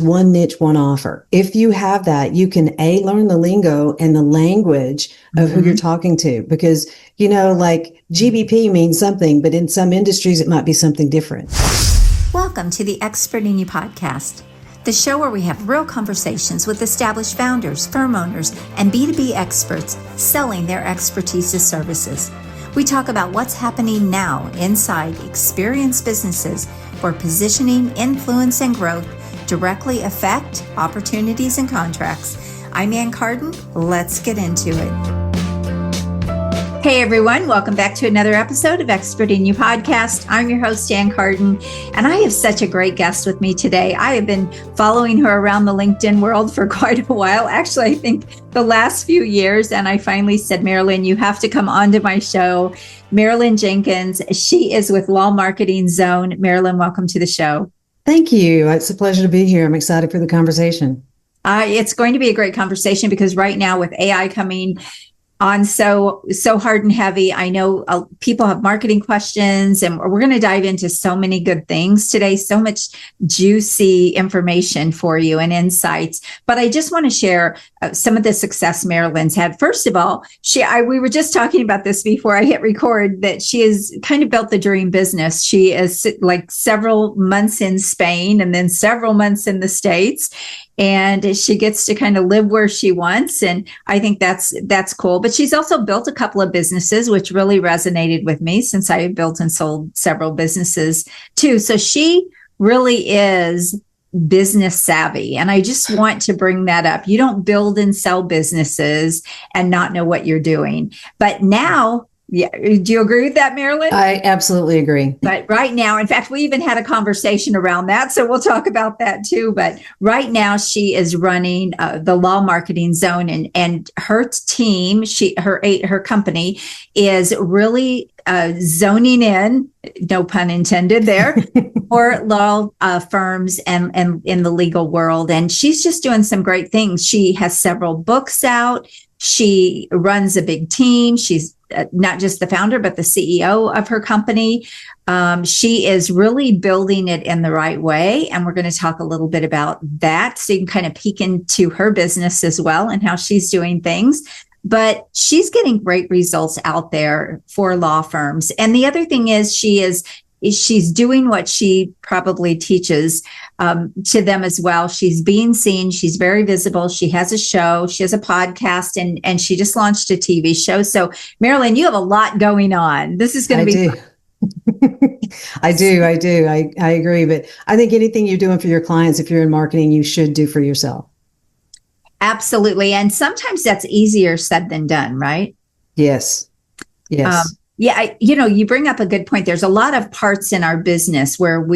one niche, one offer. If you have that, you can learn the lingo and the language of who you're talking to, because, like GBP means something, but in some industries, it might be something different. Welcome to the Expert in You podcast, the show where we have real conversations with established founders, firm owners, and B2B experts selling their expertise as services. We talk about what's happening now inside experienced businesses where positioning, influence, and growth directly affect opportunities and contracts. I'm Ann Carden. Let's get into it. Hey everyone, welcome back to another episode of Expert in You podcast. I'm your host, Ann Carden, and I have such a great guest with me today. I have been following her around the LinkedIn world for quite a while. Actually, I think the last few years, and I finally said, Marilyn, you have to come onto my show. Marilyn Jenkins, she is with Law Marketing Zone. Marilyn, welcome to the show. Thank you. It's a pleasure to be here. I'm excited for the conversation. It's going to be a great conversation because right now with AI coming on so hard and heavy, I know people have marketing questions, and we're going to dive into so many good things today, so much juicy information for you and insights. But I just want to share some of the success Marilyn's had. First of all, we were just talking about this before I hit record, that she has kind of built the dream business. She is like several months in Spain and then several months in the States. And she gets to kind of live where she wants. And I think that's cool. But she's also built a couple of businesses, which really resonated with me since I have built and sold several businesses too. So she really is business savvy. And I just want to bring that up. You don't build and sell businesses and not know what you're doing. But now, yeah. Do you agree with that, Marilyn? I absolutely agree. But right now, in fact, we even had a conversation around that. So we'll talk about that too. But right now she is running the Law Marketing Zone, and her team, her company is really zoning in, no pun intended there, for law firms and in the legal world. And she's just doing some great things. She has several books out. She runs a big team. She's not just the founder, but the CEO of her company. She is really building it in the right way. And we're going to talk a little bit about that. So you can kind of peek into her business as well and how she's doing things. But she's getting great results out there for law firms. And the other thing is she's doing what she probably teaches to them as well. She's being seen. She's very visible. She has a show. She has a podcast, and she just launched a TV show. So, Marilyn, you have a lot going on. This is going to be. I do. I agree. But I think anything you're doing for your clients, if you're in marketing, you should do for yourself. Absolutely. And sometimes that's easier said than done, right? Yes. Yes. Yeah, you bring up a good point. There's a lot of parts in our business where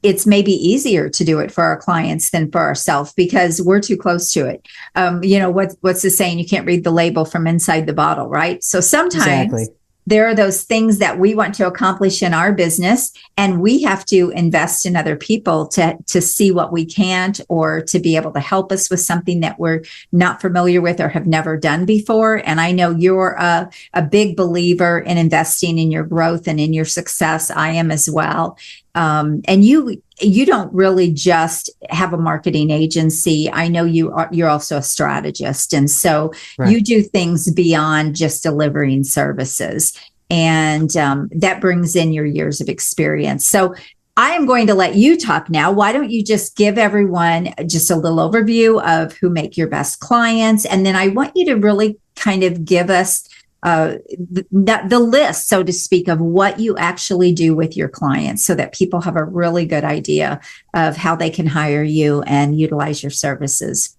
it's maybe easier to do it for our clients than for ourselves because we're too close to it. What's the saying? You can't read the label from inside the bottle, right? So sometimes there are those things that we want to accomplish in our business, and we have to invest in other people to see what we can't, or to be able to help us with something that we're not familiar with or have never done before. And I know you're a big believer in investing in your growth and in your success. I am as well. And you don't really just have a marketing agency. I know you're also a strategist. And so You do things beyond just delivering services. And that brings in your years of experience. So I am going to let you talk now. Why don't you just give everyone just a little overview of who make your best clients? And then I want you to really kind of give us the list, so to speak, of what you actually do with your clients so that people have a really good idea of how they can hire you and utilize your services.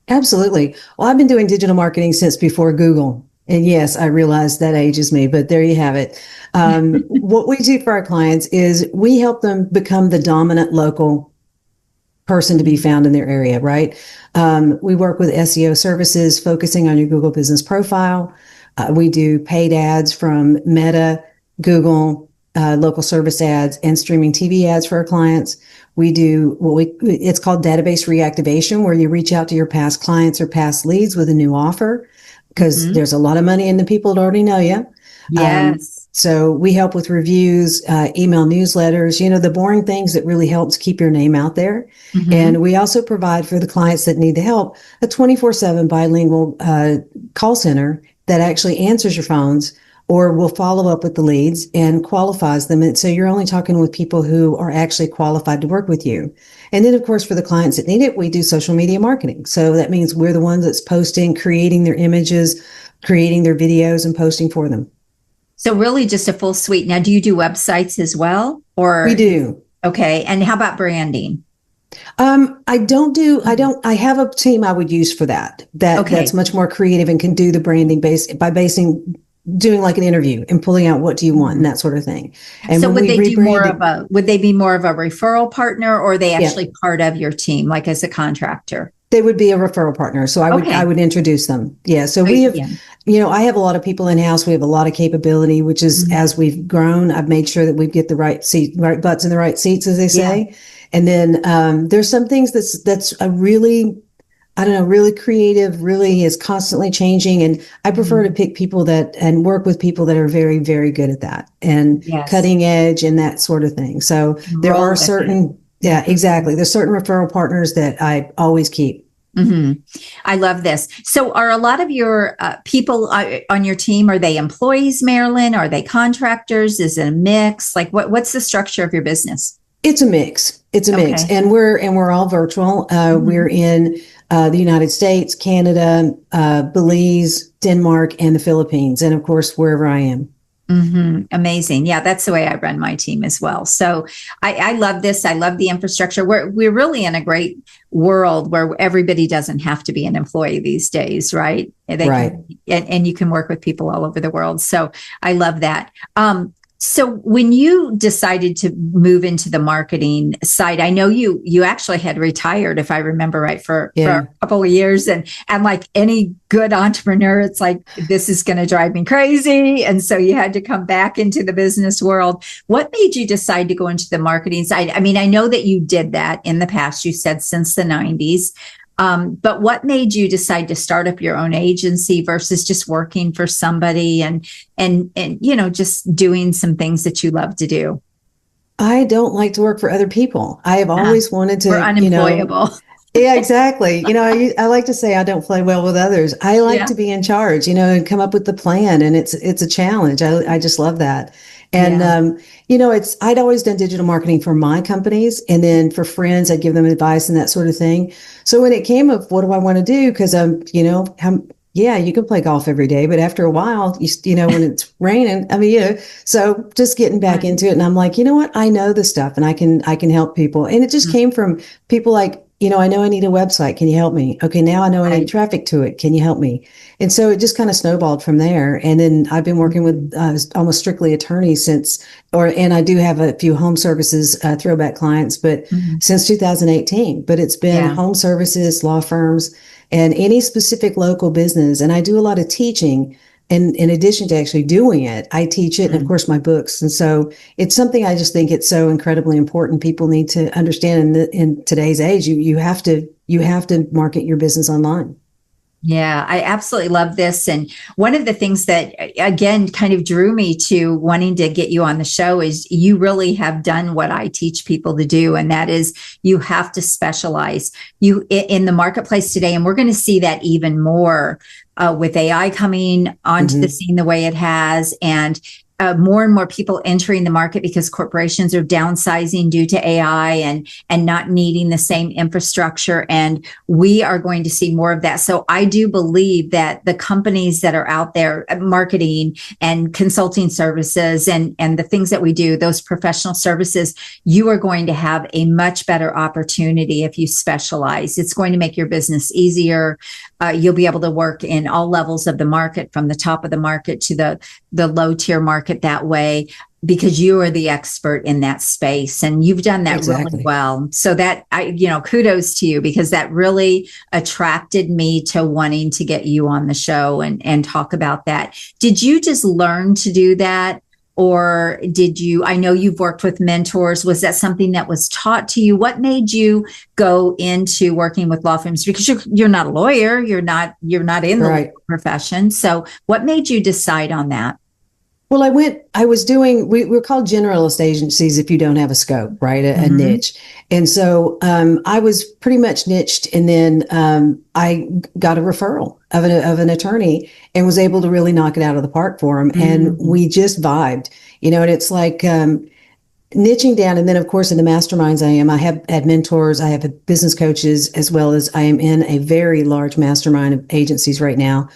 Absolutely. Well, I've been doing digital marketing since before Google. And yes, I realize that ages me, but there you have it. What we do for our clients is we help them become the dominant local person to be found in their area, right? We work with SEO services focusing on your Google business profile. We do paid ads from Meta, Google, local service ads, and streaming TV ads for our clients. We do it's called database reactivation, where you reach out to your past clients or past leads with a new offer, because there's a lot of money in the people that already know you. Yes. So we help with reviews, email newsletters, the boring things that really helps keep your name out there. Mm-hmm. And we also provide for the clients that need the help a 24/7 bilingual call center that actually answers your phones or will follow up with the leads and qualifies them. And so you're only talking with people who are actually qualified to work with you. And then, of course, for the clients that need it, we do social media marketing. So that means we're the ones that's posting, creating their images, creating their videos, and posting for them. So really just a full suite. Now, do you do websites as well? Or we do. Okay. And how about branding? I have a team I would use for that. That's much more creative and can do the branding doing like an interview and pulling out what do you want and that sort of thing. And so would they be more of a referral partner, or are they actually part of your team, like as a contractor? They would be a referral partner. So I would introduce them. Yeah. So we have, I have a lot of people in house. We have a lot of capability, which is as we've grown, I've made sure that we get the right butts in the right seats, as they say. Yeah. And then there's some things that's a really, really creative, really is constantly changing. And I prefer to pick people and work with people that are very, very good at that and cutting edge and that sort of thing. So there are certain, exactly. There's certain referral partners that I always keep. Mm-hmm. I love this. So are a lot of your people on your team, are they employees, Marilyn? Are they contractors? Is it a mix? Like what's the structure of your business? It's a mix. And we're all virtual. We're in the United States, Canada, Belize, Denmark, and the Philippines. And of course, wherever I am. Mm-hmm. Amazing. Yeah, that's the way I run my team as well. So I love this. I love the infrastructure. We're really in a great world where everybody doesn't have to be an employee these days, right? And you can work with people all over the world. So I love that. So when you decided to move into the marketing side, I know you actually had retired, if I remember right, for a couple of years. And like any good entrepreneur, it's like, this is going to drive me crazy. And so you had to come back into the business world. What made you decide to go into the marketing side? I mean, I know that you did that in the past, you said since the 90s. But what made you decide to start up your own agency versus just working for somebody and just doing some things that you love to do? I don't like to work for other people. I have always wanted to. We're unemployable. Yeah, exactly. I like to say I don't play well with others. I like to be in charge, and come up with the plan. And it's a challenge. I just love that. And, I'd always done digital marketing for my companies, and then for friends, I'd give them advice and that sort of thing. So when it came up, what do I want to do? Because you can play golf every day, but after a while, when it's raining, so just getting back into it. And I'm like, you know what? I know this stuff and I can help people. And it just came from people like, I know I need a website. And you help me? Okay. Now I know I need traffic to it. Can you help me? And so it just kind of snowballed from there. And then I've been working with almost strictly attorneys and I do have a few home services throwback clients, but since 2018, but it's been home services, law firms, and any specific local business. And I do a lot of teaching. And in addition to actually doing it, I teach it, and of course my books. And so it's something I just think it's so incredibly important. People need to understand in today's age, you have to market your business online. Yeah, I absolutely love this. And one of the things that, again, kind of drew me to wanting to get you on the show is you really have done what I teach people to do. And that is you have to specialize in the marketplace today. And we're going to see that even more with AI coming onto the scene the way it has, and more and more people entering the market because corporations are downsizing due to AI and not needing the same infrastructure. And we are going to see more of that. So I do believe that the companies that are out there, marketing and consulting services and the things that we do, those professional services, you are going to have a much better opportunity if you specialize. It's going to make your business easier. You'll be able to work in all levels of the market, from the top of the market to the low tier market that way, because you are the expert in that space and you've done that really well. So that kudos to you, because that really attracted me to wanting to get you on the show and talk about that. Did you just learn to do that? Or I know you've worked with mentors. Was that something that was taught to you? What made you go into working with law firms? Because you're not a lawyer, you're not in the legal profession. So what made you decide on that? Well, we're called generalist agencies if you don't have a scope, right? A niche. And so I was pretty much niched. And then I got a referral of an attorney and was able to really knock it out of the park for him. And we just vibed, and it's like niching down. And then, of course, in the masterminds I have had mentors, I have business coaches, as well as I am in a very large mastermind of agencies right now.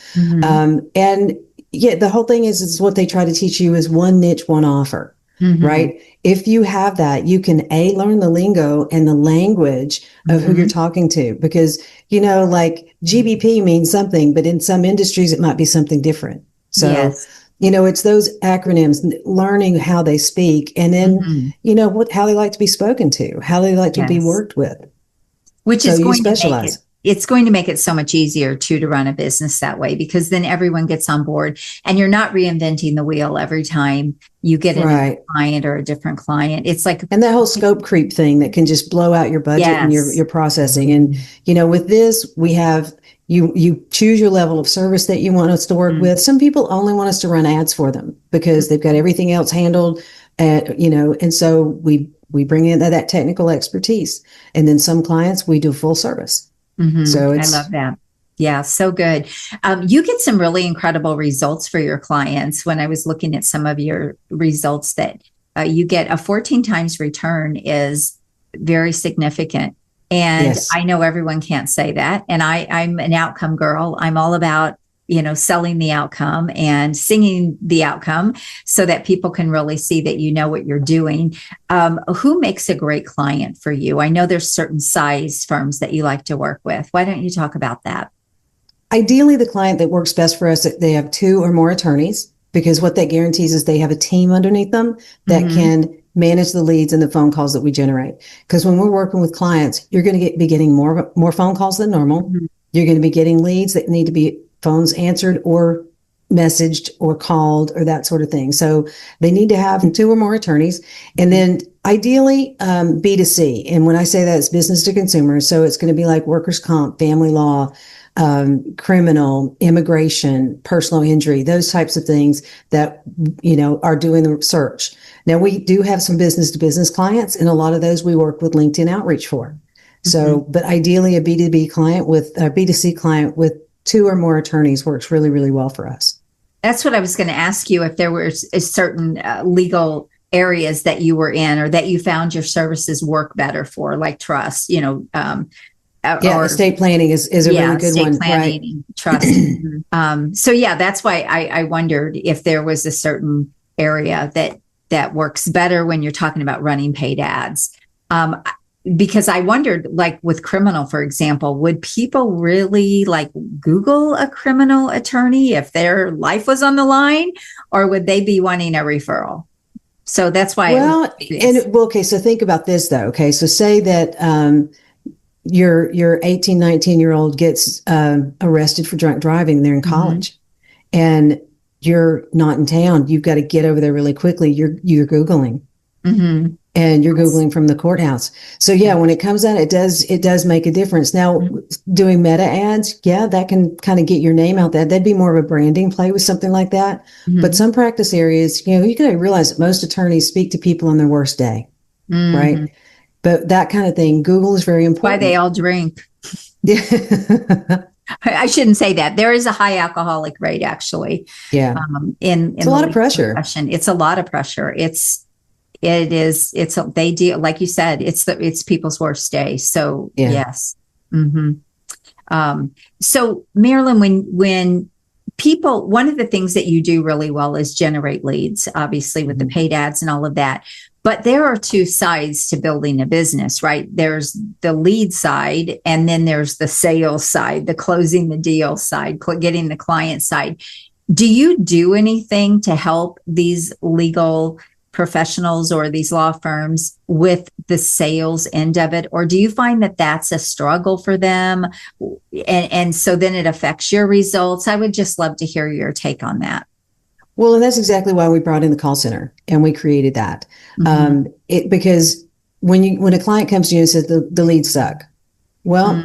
And yeah, the whole thing is what they try to teach you is one niche, one offer, right? If you have that, you can learn the lingo and the language of who you're talking to, because, like GBP means something, but in some industries, it might be something different. So, it's those acronyms, learning how they speak, and then, how they like to be spoken to, how they like to be worked with. Which is going to make it. It's going to make it so much easier to run a business that way, because then everyone gets on board and you're not reinventing the wheel every time you get a new client or a different client. It's like, and that whole scope creep thing that can just blow out your budget and your processing. And, with this, we have, you choose your level of service that you want us to work with. Some people only want us to run ads for them because they've got everything else handled, and so we bring in that technical expertise. And then some clients, we do full service. So I love that. Yeah, so good. You get some really incredible results for your clients. When I was looking at some of your results, that you get a 14 times return is very significant. And I know everyone can't say that. And I'm an outcome girl. I'm all about, selling the outcome and singing the outcome so that people can really see that you know what you're doing. Who makes a great client for you? I know there's certain size firms that you like to work with. Why don't you talk about that? Ideally, the client that works best for us, they have 2 or more attorneys, because what that guarantees is they have a team underneath them that can manage the leads and the phone calls that we generate. Because when we're working with clients, you're going to be getting more phone calls than normal. You're going to be getting leads that need to be phones answered or messaged or called or that sort of thing. So they need to have 2 or more attorneys. And then ideally B2C. And when I say that, it's business to consumer. So it's going to be like workers' comp, family law, criminal, immigration, personal injury, those types of things that, are doing the search. Now, we do have some business to business clients, and a lot of those we work with LinkedIn outreach for. So, but ideally a B2B client with a B2C client with 2 or more attorneys works really, really well for us. That's what I was going to ask you, if there were certain legal areas that you were in or that you found your services work better for, like trust, or estate planning is a really good one. Planning, right? Trust. So that's why I wondered if there was a certain area that works better when you're talking about running paid ads. Because I wondered, like with criminal, for example, would people really Google a criminal attorney if their life was on the line, or would they be wanting a referral? So that's why. Okay. So think about this though. Okay. So say that, your 18, 19-year-old gets arrested for drunk driving. They're in college and you're not in town. You've got to get over there really quickly. You're Googling. And you're Googling from the courthouse. So when it comes out, it does make a difference. Now, doing meta ads, that can kind of get your name out there. That'd be more of a branding play with something like that. But some practice areas, you gotta realize that most attorneys speak to people on their worst day, right? But that kind of thing, Google is very important. Why they all drink. I shouldn't say that. There is a high alcoholic rate, actually. Yeah. It's a lot of pressure. It's a lot of pressure. They deal, like you said, it's people's worst day. So yes. So Marilyn, when people, one of the things that you do really well is generate leads, obviously with the paid ads and all of that. But there are 2 sides to building a business, right? There's the lead side, and then there's the sales side, the closing the deal side, getting the client side. Do you do anything to help these legal professionals or these law firms with the sales end of it? Or do you find that that's a struggle for them? And so then it affects your results? I would just love to hear your take on that. Well, and that's exactly why we brought in the call center and we created that. Because when a client comes to you and says the leads suck, well,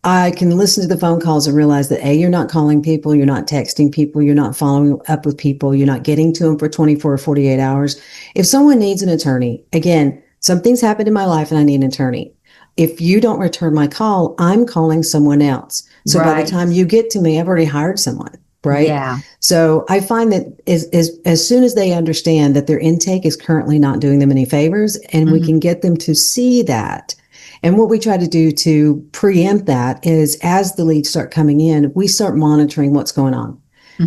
I can listen to the phone calls and realize that A, you're not calling people, you're not texting people, you're not following up with people, you're not getting to them for 24 or 48 hours. If someone needs an attorney, again, something's happened in my life and I need an attorney. If you don't return my call, I'm calling someone else. So by the time you get to me, I've already hired someone, right? Yeah. So I find that as soon as they understand that their intake is currently not doing them any favors, and we can get them to see that. And what we try to do to preempt that is as the leads start coming in, we start monitoring what's going on.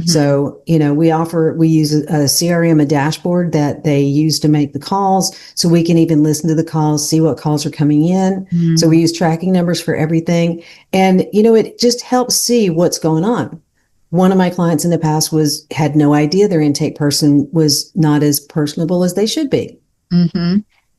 So, we use a CRM, a dashboard that they use to make the calls. So we can even listen to the calls, see what calls are coming in. So we use tracking numbers for everything. And, it just helps see what's going on. One of my clients in the past had no idea their intake person was not as personable as they should be.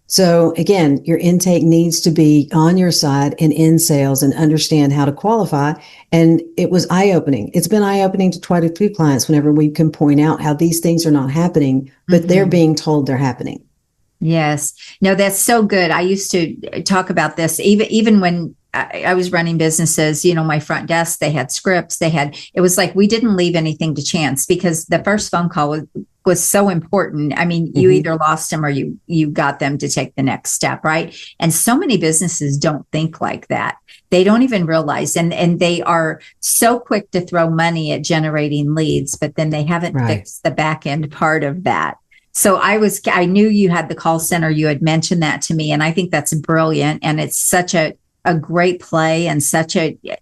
So again, your intake needs to be on your side and in sales and understand how to qualify. And it was eye-opening. It's been eye-opening to quite a few clients whenever we can point out how these things are not happening, but they're being told they're happening. Yes. No, that's so good. I used to talk about this even when I was running businesses, my front desk, they had scripts, it was like we didn't leave anything to chance because the first phone call was so important. I mean, you either lost them or you got them to take the next step, right? And so many businesses don't think like that. They don't even realize, and they are so quick to throw money at generating leads, but then they haven't fixed the back end part of that. So I knew you had the call center. You had mentioned that to me, and I think that's brilliant. And it's such a great play and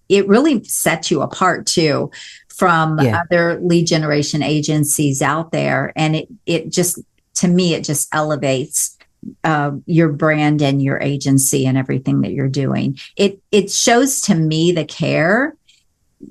it really sets you apart too from other lead generation agencies out there. And it just, to me, it just elevates your brand and your agency and everything that you're doing. It shows to me the care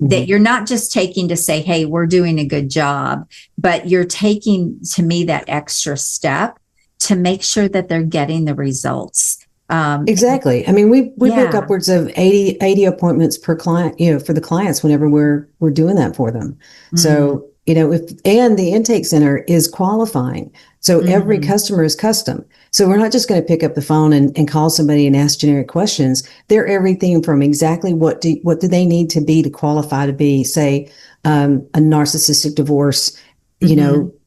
that you're not just taking to say, hey, we're doing a good job, but you're taking, to me, that extra step to make sure that they're getting the results. Exactly. I mean, we book upwards of 80 appointments per client, for the clients whenever we're doing that for them. So, and the intake center is qualifying. So every customer is custom. So we're not just going to pick up the phone and call somebody and ask generic questions. They're everything from exactly what do they need to be to qualify to be, say, a narcissistic divorce,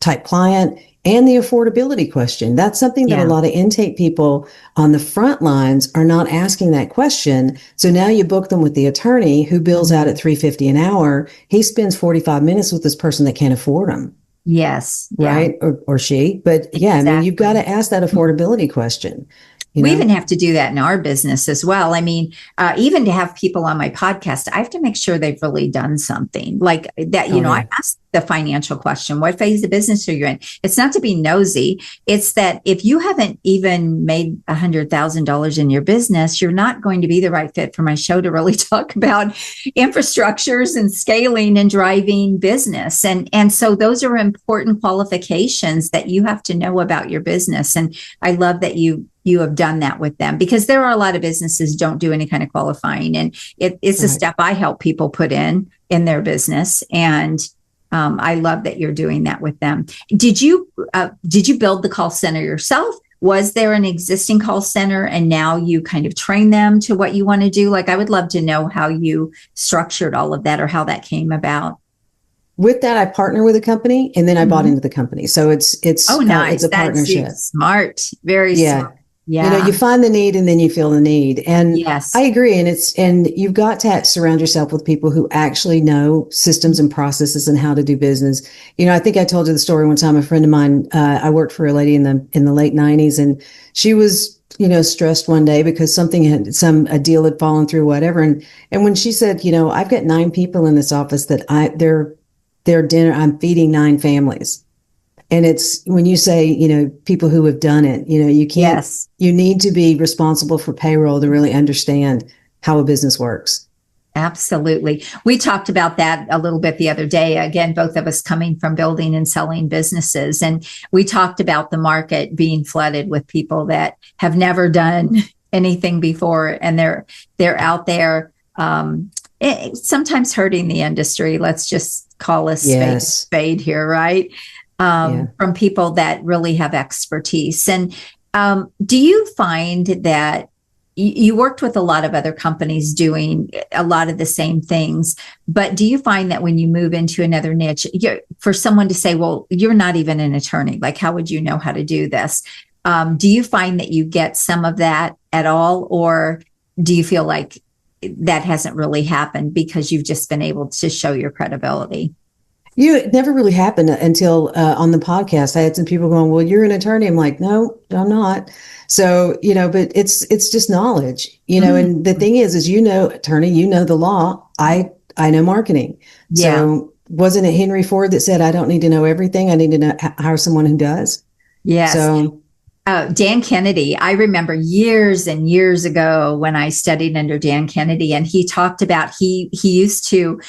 type client. And the affordability question. That's something that a lot of intake people on the front lines are not asking that question. So now you book them with the attorney who bills out at $350 an hour. He spends 45 minutes with this person that can't afford them. Yes. Right. Or she. But I mean, you've got to ask that affordability question. We even have to do that in our business as well. I mean, even to have people on my podcast, I have to make sure they've really done something like that. I ask the financial question, what phase of business are you in? It's not to be nosy. It's that if you haven't even made $100,000 in your business, you're not going to be the right fit for my show to really talk about infrastructures and scaling and driving business. And so those are important qualifications that you have to know about your business. And I love that you have done that with them, because there are a lot of businesses don't do any kind of qualifying, and it's a step I help people put in their business. And I love that you're doing that with them. Did you build the call center yourself? Was there an existing call center and now you kind of train them to what you want to do? Like, I would love to know how you structured all of that or how that came about. With that, I partner with a company and then I bought into the company. So it's nice. It's a partnership. That's smart. Very smart. Yeah. You find the need and then you feel the need. And yes, I agree. And you've got to surround yourself with people who actually know systems and processes and how to do business. I think I told you the story one time. A friend of mine, I worked for a lady in the late 90s, and she was, stressed one day because a deal had fallen through, whatever. And when she said, I've got 9 people in this office that their dinner, I'm feeding 9 families. And it's when you say, people who have done it, you can't, you need to be responsible for payroll to really understand how a business works. Absolutely. We talked about that a little bit the other day. Again, both of us coming from building and selling businesses. And we talked about the market being flooded with people that have never done anything before. And they're out there, sometimes hurting the industry. Let's just call a spade here, right? From people that really have expertise. And do you find that you worked with a lot of other companies doing a lot of the same things, but do you find that when you move into another niche, for someone to say, well, you're not even an attorney, like, how would you know how to do this? Do you find that you get some of that at all? Or do you feel like that hasn't really happened because you've just been able to show your credibility? It never really happened until on the podcast. I had some people going, well, you're an attorney. I'm like, no, I'm not. So, but it's just knowledge, and the thing is, attorney, the law. I know marketing. Yeah. So wasn't it Henry Ford that said, I don't need to know everything. I need to hire someone who does. Yes. So Dan Kennedy, I remember years and years ago when I studied under Dan Kennedy, and he talked about he used to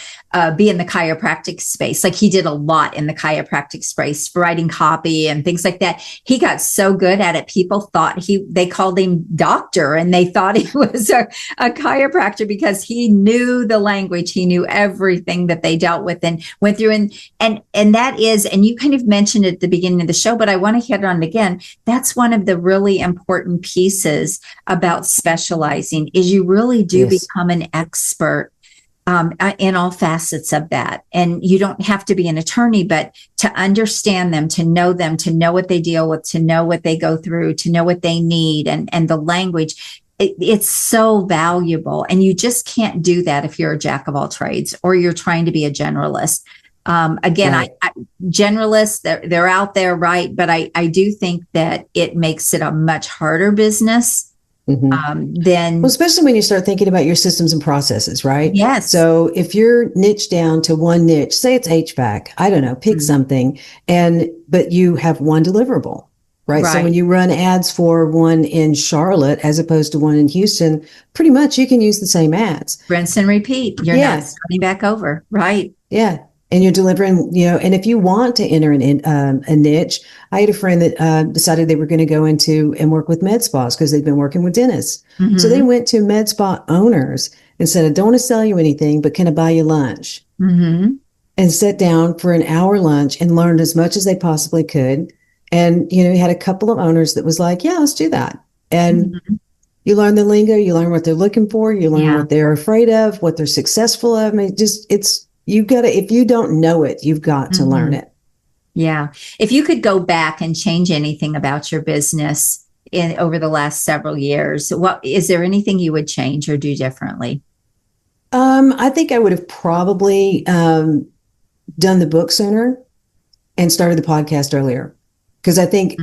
be in the chiropractic space. Like, he did a lot in the chiropractic space, writing copy and things like that. He got so good at it. People thought they called him doctor, and they thought he was a chiropractor because he knew the language. He knew everything that they dealt with and went through. And that is, and you kind of mentioned it at the beginning of the show, but I want to hit on it again. That's one of the really important pieces about specializing is you really do become an expert in all facets of that. And you don't have to be an attorney, but to understand them, to know what they deal with, to know what they go through, to know what they need, and the language. It's so valuable. And you just can't do that if you're a jack of all trades or you're trying to be a generalist. Again, right. Generalists, they're out there, right? But I do think that it makes it a much harder business. Well, especially when you start thinking about your systems and processes, right? Yes. So if you're niche down to one niche, say it's HVAC, I don't know, pick something, but you have one deliverable, right? So when you run ads for one in Charlotte as opposed to one in Houston, pretty much you can use the same ads. Rinse and repeat. You're not starting back over, right? Yeah. And you're delivering, and if you want to enter a niche, I had a friend that decided they were going to go into and work with med spas because they've been working with dentists. Mm-hmm. So they went to med spa owners and said, I don't want to sell you anything, but can I buy you lunch? Mm-hmm. And sat down for an hour lunch and learned as much as they possibly could. And, you had a couple of owners that was like, yeah, let's do that. And you learn the lingo, you learn what they're looking for, you learn what they're afraid of, what they're successful of. I mean, if you don't know it, you've got to learn it. Yeah. If you could go back and change anything about your business over the last several years, is there anything you would change or do differently? I think I would have probably done the book sooner and started the podcast earlier. Because I think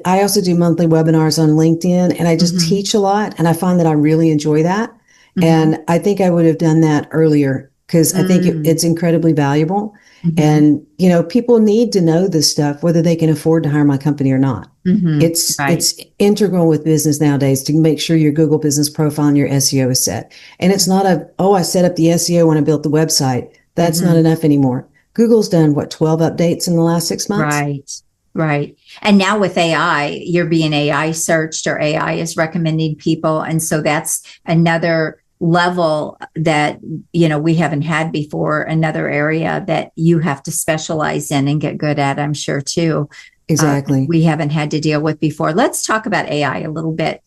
I also do monthly webinars on LinkedIn, and I just teach a lot, and I find that I really enjoy that. And I think I would have done that earlier. Because I think it's incredibly valuable. And, people need to know this stuff, whether they can afford to hire my company or not. It's integral with business nowadays to make sure your Google business profile and your SEO is set. And it's not I set up the SEO when I built the website. That's not enough anymore. Google's done, 12 updates in the last 6 months? Right. And now with AI, you're being AI searched, or AI is recommending people. And so that's another level that we haven't had before, another area that you have to specialize in and get good at, I'm sure too. Exactly. We haven't had to deal with before. Let's talk about AI a little bit.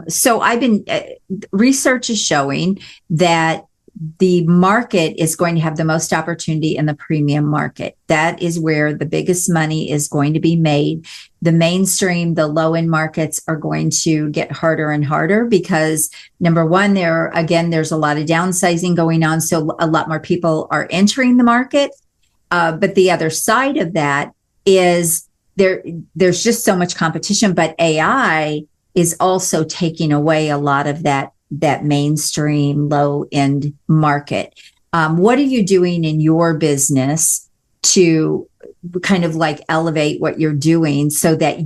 So I've been research is showing that the market is going to have the most opportunity in the premium market. That is where the biggest money is going to be made. The mainstream, the low end markets are going to get harder and harder because, number one, there's a lot of downsizing going on. So a lot more people are entering the market. But the other side of that is there's just so much competition, but AI is also taking away a lot of that mainstream low end market. What are you doing in your business to kind of like elevate what you're doing so that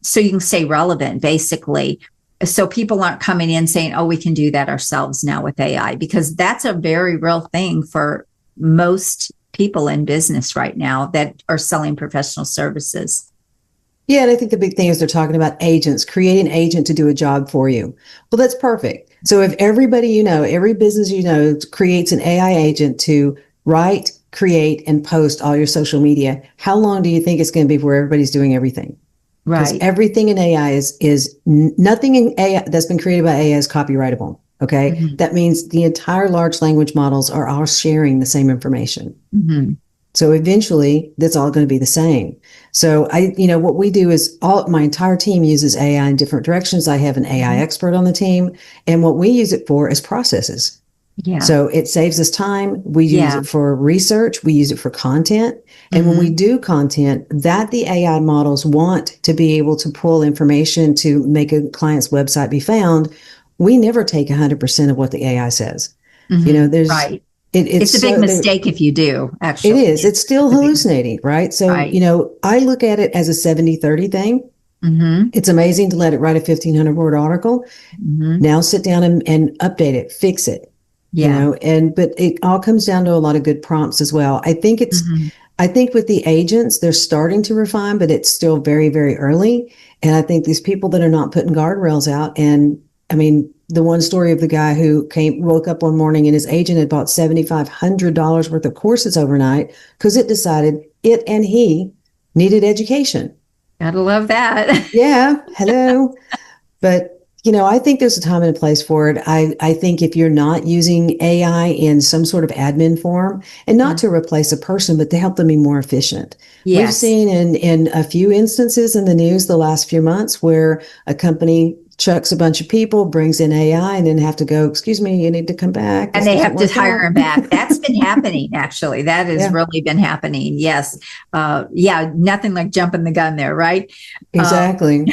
so you can stay relevant, basically, so people aren't coming in saying, oh, we can do that ourselves now with AI, because that's a very real thing for most people in business right now that are selling professional services. Yeah, and I think the big thing is they're talking about agents, create an agent to do a job for you. Well, that's perfect. So if everybody every business creates an AI agent to write, create, and post all your social media, how long do you think it's going to be before everybody's doing everything? Because Right. everything in AI is nothing in AI that's been created by AI is copyrightable. Okay. Hmm. That means the entire large language models are all sharing the same information. Hmm. So eventually that's all going to be the same. So what we do is my entire team uses AI in different directions. I have an AI expert on the team, and what we use it for is processes. Yeah. So it saves us time. We use Yeah. it for research. We use it for content. And when we Hmm. do content that the AI models want to be able to pull information to make a client's website be found, we never take 100% of what the AI says. Hmm. There's, Right. it's It's a big so there. mistake if you do, It actually. is. It's still It's a big mistake. hallucinating, right? So, Right. I look at it as a 70-30 thing. Hmm. It's amazing to let it write a 1,500 word article. Hmm. Now sit down and update it, fix it, Yeah. but it all comes down to a lot of good prompts as well. Hmm. I think with the agents, they're starting to refine, but it's still very, very early. And I think these people that are not putting guardrails out, and I mean, the one story of the guy who woke up one morning and his agent had bought $7,500 worth of courses overnight because it decided it and he needed education. Gotta love that. Yeah, hello. But I think there's a time and a place for it. I think if you're not using AI in some sort of admin form, and not to replace a person, but to help them be more efficient. We've Yes. seen in a few instances in the news the last few months where a company chucks a bunch of people, brings in AI, and then have to go, excuse me, you need to come back. And This they doesn't have to work hire out. him back. That's been happening, actually. That has Yeah, really been happening. Yes. Yeah. Nothing like jumping the gun there, right? Uh, exactly.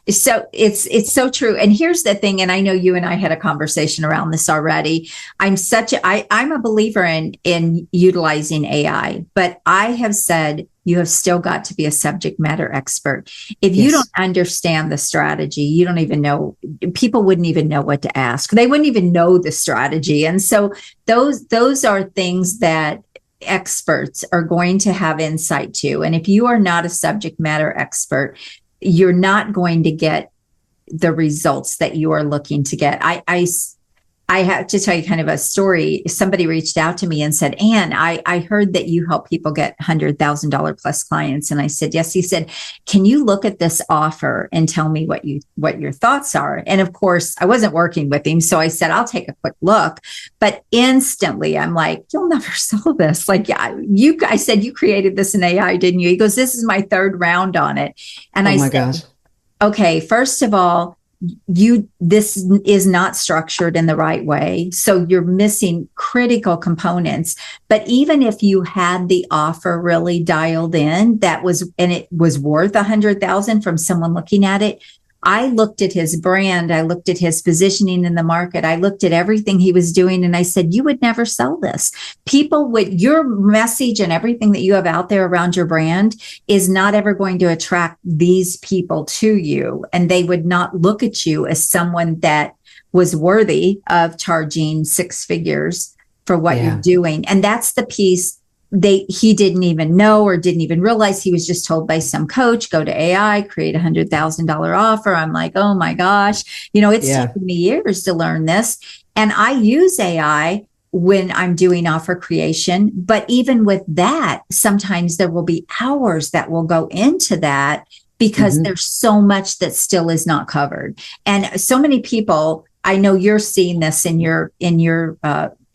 so it's so true. And here's the thing, and I know you and I had a conversation around this already. I'm a believer in utilizing AI, but I have said you have still got to be a subject matter expert. If you don't Yes. understand the strategy, you don't even know, people wouldn't even know what to ask. They wouldn't even know the strategy. And so those are things that experts are going to have insight to. And if you are not a subject matter expert, you're not going to get the results that you are looking to get. I have to tell you kind of a story. Somebody reached out to me and said, Ann, I heard that you help people get $100,000 plus clients. And I said, yes. He said, can you look at this offer and tell me what your thoughts are? And of course, I wasn't working with him. So I said, I'll take a quick look. But instantly I'm like, you'll never sell this. Like, yeah, I said, you created this in AI, didn't you? He goes, this is my third round on it. And Oh I my said, gosh. okay, first of all, this is not structured in the right way, so you're missing critical components. But even if you had the offer really dialed in, and it was worth 100,000 from someone looking at it, I looked at his brand, I looked at his positioning in the market, I looked at everything he was doing, and I said, you would never sell this. People with your message and everything that you have out there around your brand is not ever going to attract these people to you. And they would not look at you as someone that was worthy of charging six figures for what you're Yeah. doing. And that's the piece he didn't even know or didn't even realize. He was just told by some coach, go to AI, create $100,000 offer. I'm like, oh my gosh, it's Yeah. taken me years to learn this. And I use AI when I'm doing offer creation. But even with that, sometimes there will be hours that will go into that because there's so much that still is not covered. And so many people, I know you're seeing this in your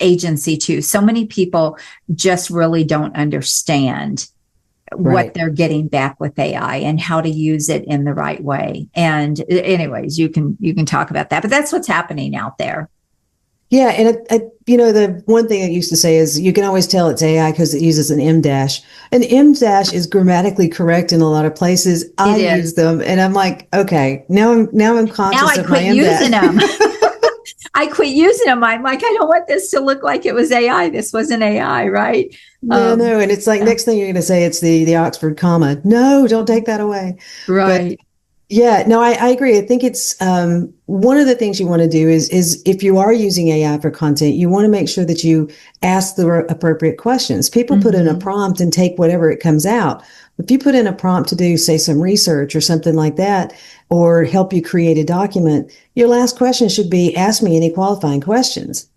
agency too. So many people just really don't understand what Right. they're getting back with AI and how to use it in the right way. And anyways, you can talk about that, but that's what's happening out there. Yeah, and the one thing I used to say is you can always tell it's AI because it uses an M dash. An M dash is grammatically correct in a lot of places. I It use is. them, and I'm like, okay, I'm Now conscious I of my quit M dash. using them. I quit using them. I'm like, I don't want this to look like it was AI. This wasn't AI, right? Yeah, no, and it's like Yeah. next thing you're going to say it's the Oxford comma. No, don't take that away. But Right. yeah, no, I agree. I think it's one of the things you want to do is if you are using AI for content, you want to make sure that you ask the appropriate questions. People put in a Mm-hmm. prompt and take whatever it comes out. If you put in a prompt to do, say, some research or something like that, or help you create a document, your last question should be, ask me any qualifying questions.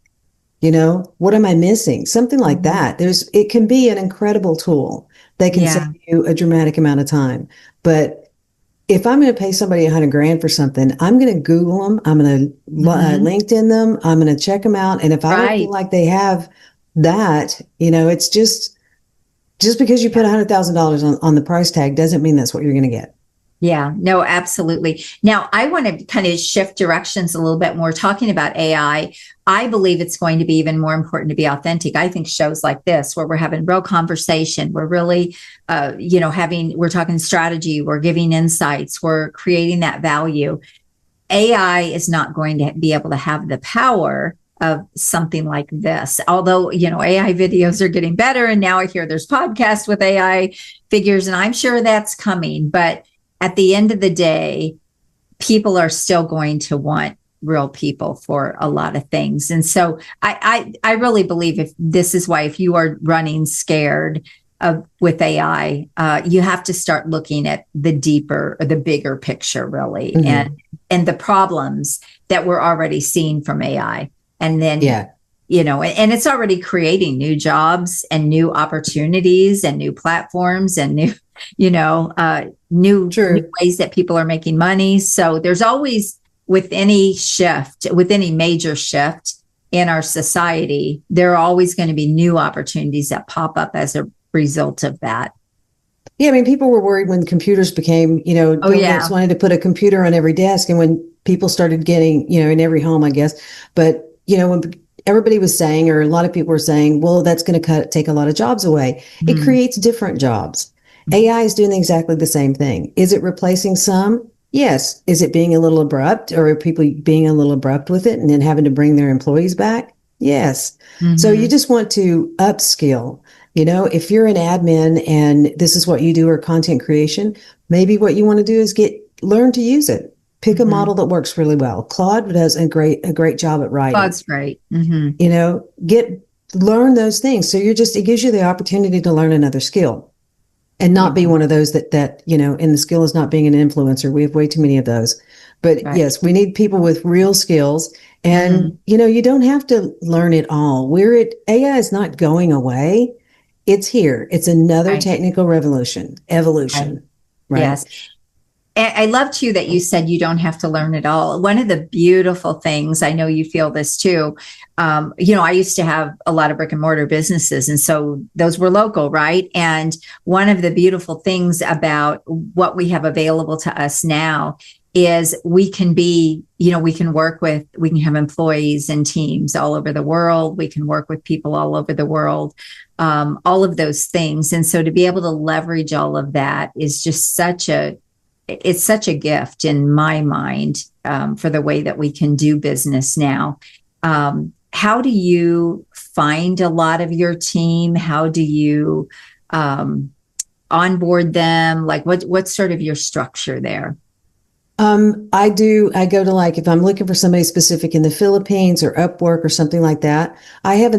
What am I missing? Something like Mm-hmm. that. It can be an incredible tool that can save Yeah. you a dramatic amount of time. But if I'm going to pay somebody 100 grand for something, I'm going to Google them. I'm going to LinkedIn them. I'm going to check them out. And if I don't feel like they have that, it's just because you put $100,000 on the price tag doesn't mean that's what you're going to get. Yeah, no, absolutely. Now, I want to kind of shift directions a little bit more. Talking about AI, I believe it's going to be even more important to be authentic. I think shows like this, where we're having real conversation, we're really, we're talking strategy, we're giving insights, we're creating that value. AI is not going to be able to have the power of something like this. Although, AI videos are getting better, and now I hear there's podcasts with AI figures, and I'm sure that's coming. But at the end of the day, people are still going to want real people for a lot of things. And so I really believe if you are running scared with AI, you have to start looking at the deeper or the bigger picture, really, and the problems that we're already seeing from AI. And then, and it's already creating new jobs and new opportunities and new platforms and new ways that people are making money. So there's always, with any major shift in our society, there are always going to be new opportunities that pop up as a result of that. Yeah, I mean, people were worried when computers became, Bill Gates wanted to put a computer on every desk, and when people started getting, in every home, I guess. But, when everybody was saying, or a lot of people were saying, well, that's going to take a lot of jobs away. It creates different jobs. AI is doing exactly the same thing. Is it replacing some? Yes. Is it being a little abrupt, or are people being a little abrupt with it and then having to bring their employees back? Yes. So you just want to upskill. If you're an admin and this is what you do, or content creation, maybe what you want to do is learn to use it. Pick a model that works really well. Claude does a great job at writing. Claude's great. Learn those things. So it gives you the opportunity to learn another skill. And not be one of those that and the skill is not being an influencer. We have way too many of those. But yes, we need people with real skills. And, you don't have to learn it all. AI is not going away. It's here. It's another technical evolution. Right? Yes. And I love too that you said you don't have to learn it all. One of the beautiful things, I know you feel this too. I used to have a lot of brick and mortar businesses, and so those were local, right? And one of the beautiful things about what we have available to us now is we can have employees and teams all over the world. We can work with people all over the world, all of those things. And so to be able to leverage all of that is just such a gift in my mind, for the way that we can do business now. How do you find a lot of your team? How do you onboard them? Like what's sort of your structure there? I go to, like, if I'm looking for somebody specific in the Philippines or Upwork or something like that, I have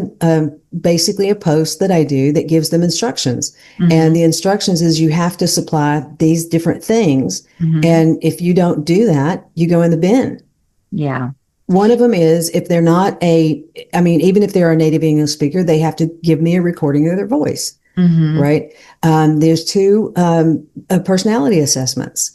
basically a post that I do that gives them instructions. And the instructions is you have to supply these different things. And if you don't do that, you go in the bin. Yeah. One of them is if they're not even if they're a native English speaker, they have to give me a recording of their voice. Right. There's 2 personality assessments.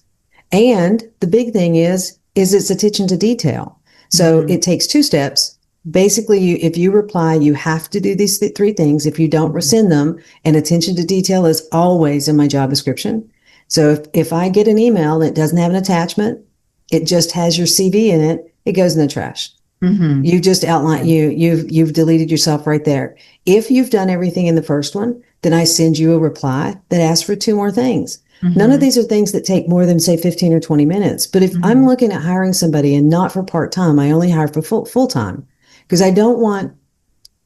And the big thing is it's attention to detail. So it takes 2 steps. Basically, if you reply, you have to do these 3 things. If you don't rescind them, and attention to detail is always in my job description. So if I get an email that doesn't have an attachment, it just has your CV in it, it goes in the trash. You just outlined, you've deleted yourself right there. If you've done everything in the first one, then I send you a reply that asks for 2 more things. None of these are things that take more than, say, 15 or 20 minits. But if I'm looking at hiring somebody and not for part-time, I only hire for full-time, because I don't want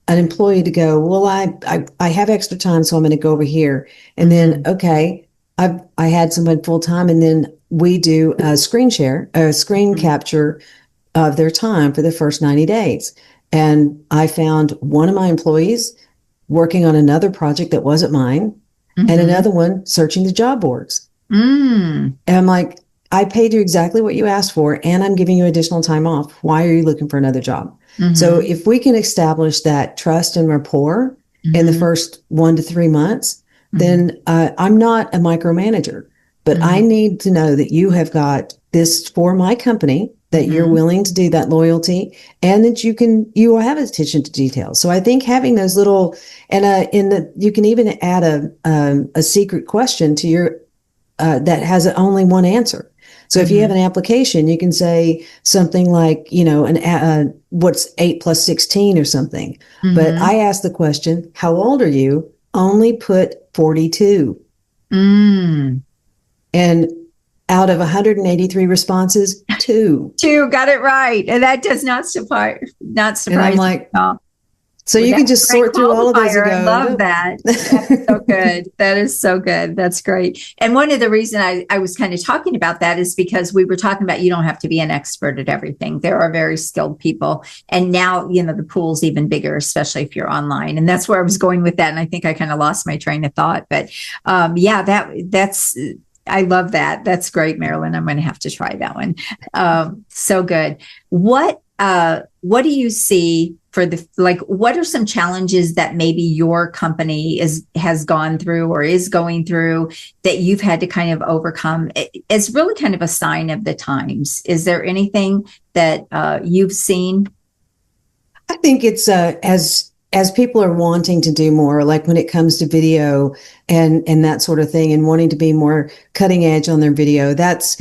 an employee to go, well, I have extra time, so I'm going to go over here. And then, okay, I had somebody full-time, and then we do a screen capture of their time for the first 90 days. And I found one of my employees working on another project that wasn't mine, and another one searching the job boards. And I'm like, I paid you exactly what you asked for, and I'm giving you additional time off. Why are you looking for another job? So if we can establish that trust and rapport in the first 1 to 3 months, then I'm not a micromanager. but I need to know that you have got this for my company, that you're willing to do that loyalty, and that you will have attention to detail. So I think having those little, and you can even add a secret question to your, that has only one answer. So if you have an application, you can say something like, what's 8 plus 16 or something. But I ask the question, how old are you? Only put 42. And out of 183 responses, 2. 2 got it right. And that does not surprise. And I'm like, so you can just sort through all of those and go, I love that. That's so good. That is so good. That's great. And one of the reasons I was kind of talking about that is because we were talking about you don't have to be an expert at everything. There are very skilled people. And now, the pool's even bigger, especially if you're online. And that's where I was going with that. And I think I kind of lost my train of thought. But that's I love that. That's great, Marilyn. I'm going to have to try that one. So good. What do you see for what are some challenges that maybe your company has gone through or is going through that you've had to kind of overcome? It's really kind of a sign of the times. Is there anything that you've seen? I think it's as people are wanting to do more, like when it comes to video and that sort of thing, and wanting to be more cutting edge on their video, that's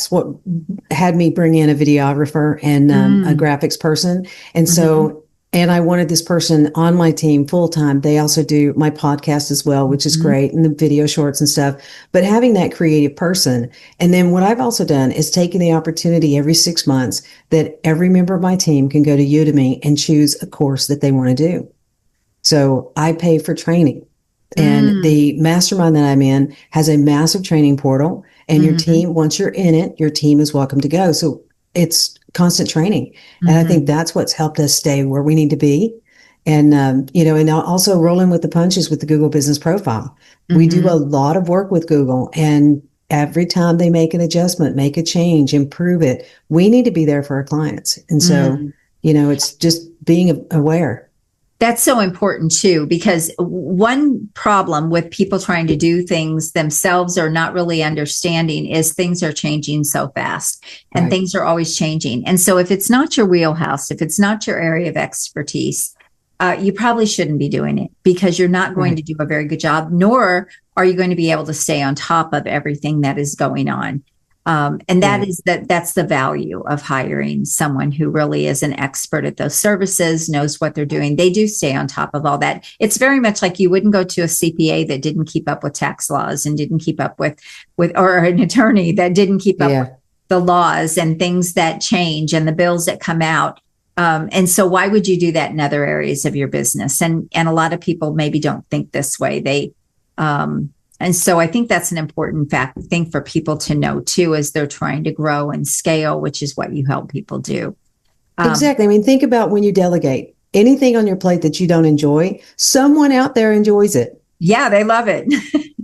what had me bring in a videographer and a graphics person. And so, and I wanted this person on my team full time. They also do my podcast as well, which is great, and the video shorts and stuff. But having that creative person. And then what I've also done is taken the opportunity every 6 months that every member of my team can go to Udemy and choose a course that they want to do. So I pay for training. And the mastermind that I'm in has a massive training portal, and your team, once you're in it, your team is welcome to go. So it's constant training. And I think that's what's helped us stay where we need to be. And, and also rolling with the punches with the Google Business Profile. We do a lot of work with Google, and every time they make an adjustment, make a change, improve it, we need to be there for our clients. And so, it's just being aware. That's so important too, because one problem with people trying to do things themselves or not really understanding is things are changing so fast and things are always changing. And so if it's not your wheelhouse, if it's not your area of expertise, you probably shouldn't be doing it, because you're not going to do a very good job, nor are you going to be able to stay on top of everything that is going on. And that's the value of hiring someone who really is an expert at those services, knows what they're doing. They do stay on top of all that. It's very much like you wouldn't go to a CPA that didn't keep up with tax laws and didn't keep up with or an attorney that didn't keep up with the laws and things that change and the bills that come out. And so why would you do that in other areas of your business? And a lot of people maybe don't think this way. And so I think that's an important thing for people to know too, as they're trying to grow and scale, which is what you help people do. Exactly. I mean, think about when you delegate anything on your plate that you don't enjoy, someone out there enjoys it. Yeah, they love it.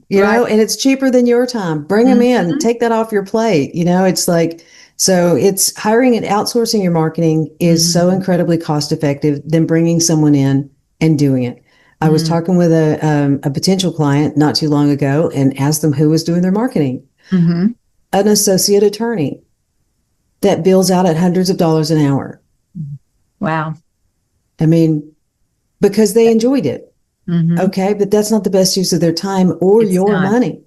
You know, and it's cheaper than your time. Bring them in, take that off your plate. It's like, so it's hiring and outsourcing your marketing is so incredibly cost effective than bringing someone in and doing it. I was talking with a potential client not too long ago and asked them who was doing their marketing. An associate attorney that bills out at hundreds of dollars an hour. Wow. I mean, because they enjoyed it. Okay, but that's not the best use of their time or your money.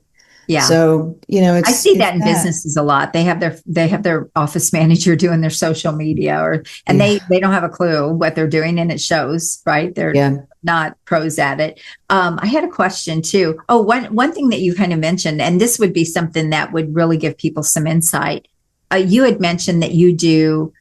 Yeah. So, I see that in businesses a lot. They have their office manager doing their social media they don't have a clue what they're doing, and it shows, right? They're not pros at it. I had a question too. Oh, one thing that you kind of mentioned, and this would be something that would really give people some insight. You had mentioned that you do,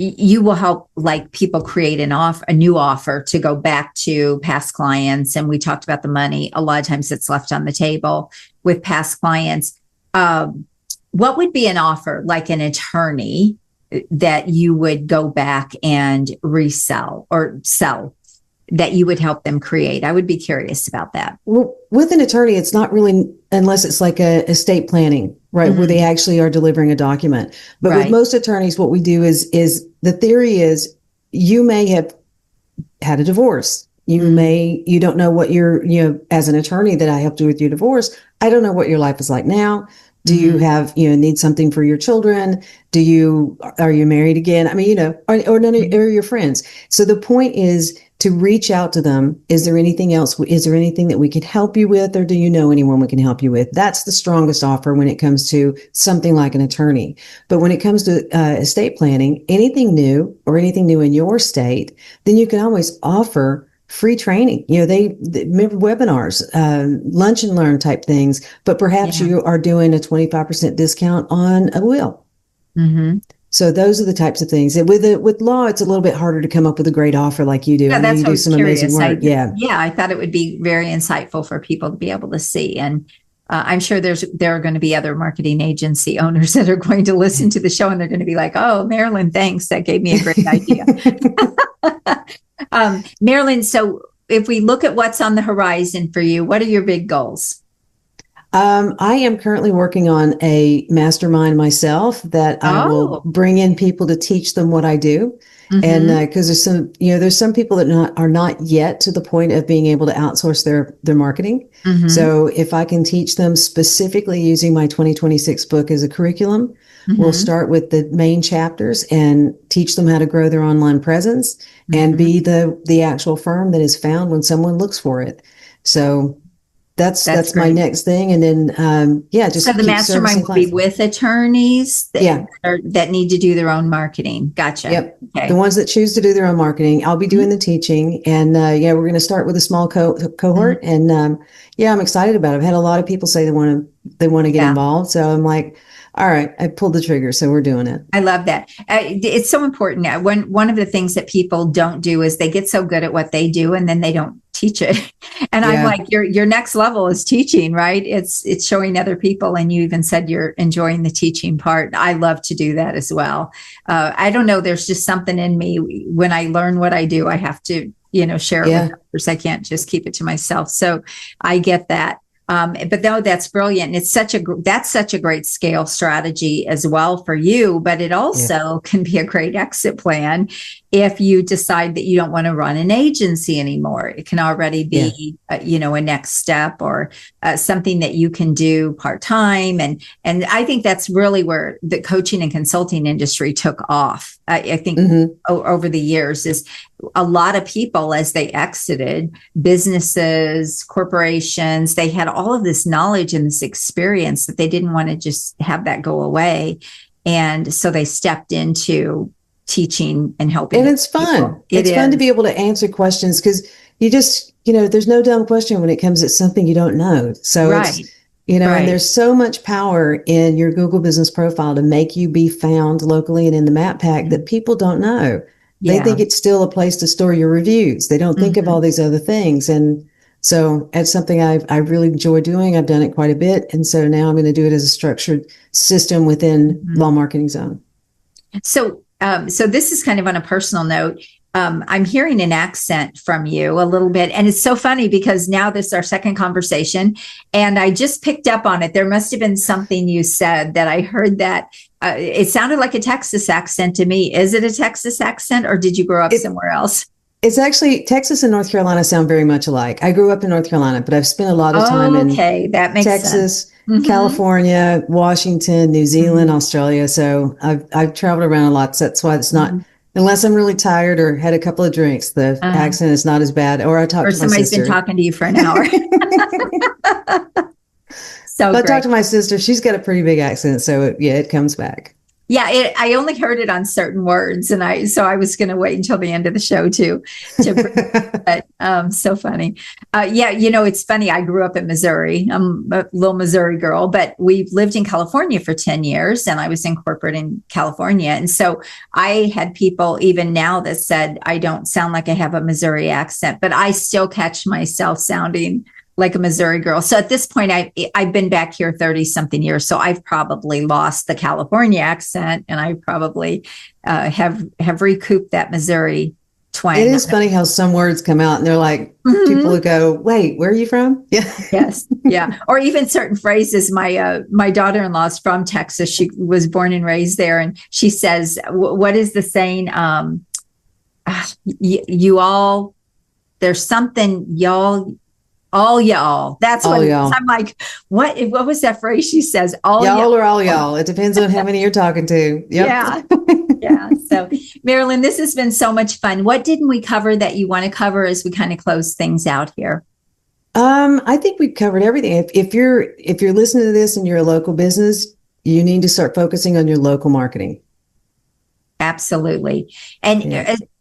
you will help like people create a new offer to go back to past clients. And we talked about the money. A lot of times it's left on the table with past clients. What would be an offer like an attorney that you would go back and resell or sell that you would help them create? I would be curious about that. Well, with an attorney, it's not really, unless it's like a estate planning, right? Where they actually are delivering a document. But with most attorneys, what we do is the theory is you may have had a divorce. You don't know what as an attorney that I helped you with your divorce, I don't know what your life is like now. Do you have, need something for your children? Are you married again? I mean, or none of your friends. So the point is to reach out to them. Is there anything else? Is there anything that we could help you with? Or do you know anyone we can help you with? That's the strongest offer when it comes to something like an attorney. But when it comes to estate planning, anything new in your state, then you can always offer free training. They remember webinars, lunch and learn type things, but perhaps you are doing a 25% discount on a will. Mm-hmm. So those are the types of things. And with law, it's a little bit harder to come up with a great offer like you do. Yeah, that's you do some amazing work. I thought it would be very insightful for people to be able to see. And I'm sure there are going to be other marketing agency owners that are going to listen to the show, and they're going to be like, "Oh, Marilyn, thanks. That gave me a great idea." Marilyn, so if we look at what's on the horizon for you, what are your big goals? I am currently working on a mastermind myself that I will bring in people to teach them what I do. Mm-hmm. And because there's some people that are not yet to the point of being able to outsource their marketing. Mm-hmm. So if I can teach them specifically using my 2026 book as a curriculum, we'll start with the main chapters and teach them how to grow their online presence and be the actual firm that is found when someone looks for it. So that's my next thing. And then, just so the mastermind will be with attorneys that need to do their own marketing. Gotcha. Yep. Okay. The ones that choose to do their own marketing, I'll be doing the teaching, and we're going to start with a small cohort. And I'm excited about it. I've had a lot of people say they want to get involved. So I'm like, all right, I pulled the trigger, so we're doing it. I love that. It's so important. One of the things that people don't do is they get so good at what they do, and then they don't teach it. And I'm like, your next level is teaching, right? It's showing other people. And you even said you're enjoying the teaching part. I love to do that as well. I don't know. There's just something in me when I learn what I do, I have to, share it with others. I can't just keep it to myself. So I get that. But no, that's brilliant. And that's such a great scale strategy as well for you, but it also can be a great exit plan if you decide that you don't want to run an agency anymore. It can already be, a next step or something that you can do part-time. And I think that's really where the coaching and consulting industry took off. I think over the years is a lot of people, as they exited businesses, corporations, they had all of this knowledge and this experience that they didn't want to just have that go away. And so they stepped into teaching and helping. And it's fun. It's fun to be able to answer questions because you just, there's no dumb question when it comes to something you don't know. So it's, and there's so much power in your Google business profile to make you be found locally and in the map pack that people don't know. They think it's still a place to store your reviews. They don't think of all these other things. And so it's something I really enjoy doing. I've done it quite a bit. And so now I'm going to do it as a structured system within Law Marketing Zone. So this is kind of on a personal note. I'm hearing an accent from you a little bit. And it's so funny because now this is our second conversation and I just picked up on it. There must have been something you said that I heard that it sounded like a Texas accent to me. Is it a Texas accent or did you grow up somewhere else? It's actually Texas and North Carolina sound very much alike. I grew up in North Carolina, but I've spent a lot of time in that makes Texas, sense. California, Washington, New Zealand, Australia. So I've traveled around a lot. So that's why it's not, unless I'm really tired or had a couple of drinks, the accent is not as bad. Or I talk to my sister. Or somebody's been talking to you for an hour. I talked to my sister. She's got a pretty big accent. So it comes back. Yeah, I only heard it on certain words, and I was going to wait until the end of the show to but so funny. It's funny. I grew up in Missouri. I'm a little Missouri girl, but we lived in California for 10 years, and I was in corporate in California, and so I had people even now that said I don't sound like I have a Missouri accent, but I still catch myself sounding like a Missouri girl. So at this point, I've been back here 30 something years. So I've probably lost the California accent and I probably have recouped that Missouri twang. It is funny how some words come out and they're like, people who go, wait, where are you from? Yeah. Yes. Yeah. Or even certain phrases. My daughter-in-law is from Texas. She was born and raised there. And she says, what is the saying? You all there's something y'all, all y'all. That's All what it is. y'all. I'm like, what was that phrase she says? All Y'all or all y'all. It depends on how many you're talking to. Yep. Yeah. Yeah. So, Marilyn, this has been so much fun. What didn't we cover that you want to cover as we kind of close things out here? I think we've covered everything. If you're listening to this and you're a local business, you need to start focusing on your local marketing. Absolutely. And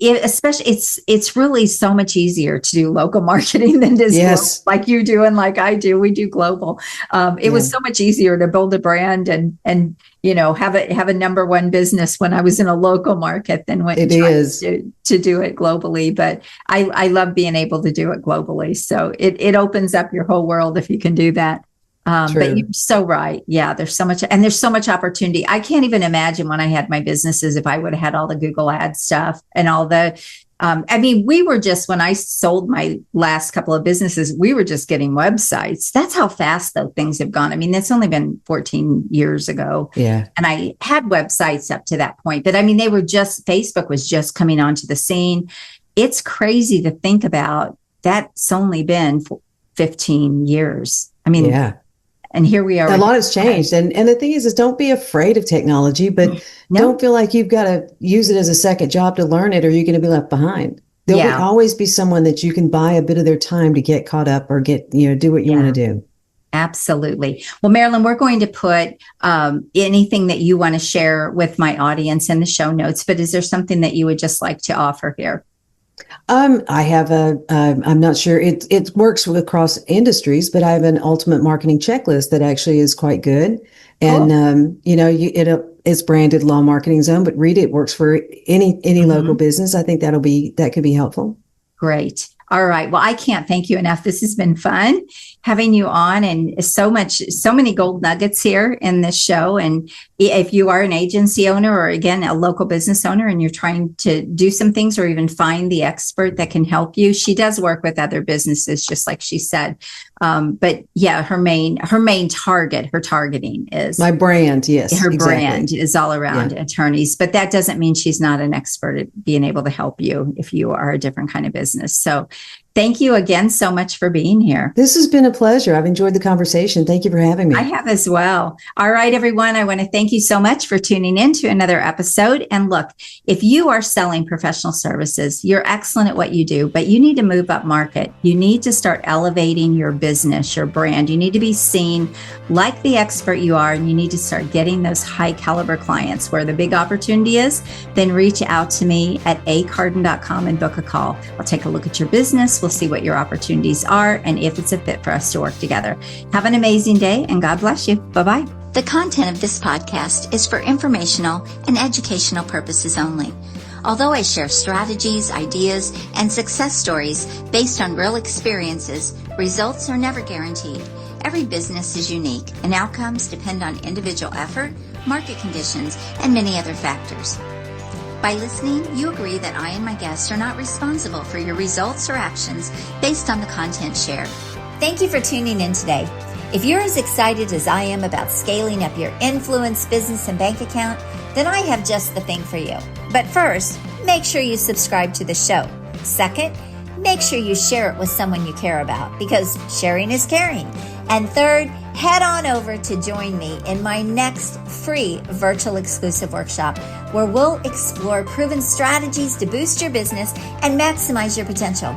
especially it's really so much easier to do local marketing than it is global, like you do and like I do. We do global. It was so much easier to build a brand and have a number one business when I was in a local market than when it is to do it globally. But I love being able to do it globally. So it opens up your whole world if you can do that. But you're so right. Yeah, there's so much opportunity. I can't even imagine when I had my businesses if I would have had all the Google ad stuff and all the, we were just, when I sold my last couple of businesses, we were just getting websites. That's how fast though things have gone. That's only been 14 years ago. Yeah. And I had websites up to that point, but they were just, Facebook was just coming onto the scene. It's crazy to think about that's only been 15 years. Yeah. And here we are. A lot has changed. And the thing is don't be afraid of technology, but don't feel like you've got to use it as a second job to learn it or you're going to be left behind. There'll always be someone that you can buy a bit of their time to get caught up or get, do what you want to do. Absolutely. Well, Marilyn, we're going to put anything that you want to share with my audience in the show notes, but is there something that you would just like to offer here? I have I'm not sure it works across industries, but I have an ultimate marketing checklist that actually is quite good. And, it's branded Law Marketing Zone, but read it. It works for any local business. I think that could be helpful. Great. All right. Well, I can't thank you enough. This has been fun having you on and so many gold nuggets here in this show. And if you are an agency owner or again, a local business owner and you're trying to do some things or even find the expert that can help you, she does work with other businesses, just like she said. But yeah, her main target, her targeting is my brand. Yes. Her brand is all around attorneys, but that doesn't mean she's not an expert at being able to help you if you are a different kind of business. So thank you again so much for being here. This has been a pleasure. I've enjoyed the conversation. Thank you for having me. I have as well. All right, everyone. I want to thank you so much for tuning in to another episode. And look, if you are selling professional services, you're excellent at what you do, but you need to move up market. You need to start elevating your business, your brand. You need to be seen like the expert you are, and you need to start getting those high caliber clients where the big opportunity is. Then reach out to me at acarden.com and book a call. I'll take a look at your business. We'll see what your opportunities are and if it's a fit for us to work together. Have an amazing day and God bless you. Bye-bye. The content of this podcast is for informational and educational purposes only. Although I share strategies, ideas, and success stories based on real experiences, results are never guaranteed. Every business is unique and outcomes depend on individual effort, market conditions, and many other factors. By listening, you agree that I and my guests are not responsible for your results or actions based on the content shared. Thank you for tuning in today. If you're as excited as I am about scaling up your influence, business, and bank account, then I have just the thing for you. But first, make sure you subscribe to the show. Second, make sure you share it with someone you care about because sharing is caring. And third, head on over to join me in my next free virtual exclusive workshop where we'll explore proven strategies to boost your business and maximize your potential.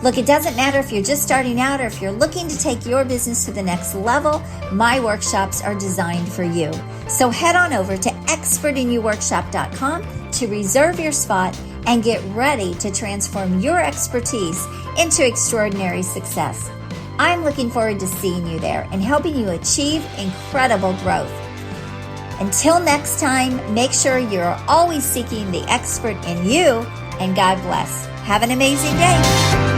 Look, it doesn't matter if you're just starting out or if you're looking to take your business to the next level, my workshops are designed for you. So head on over to expertinyouworkshop.com to reserve your spot and get ready to transform your expertise into extraordinary success. I'm looking forward to seeing you there and helping you achieve incredible growth. Until next time, make sure you're always seeking the expert in you, and God bless. Have an amazing day.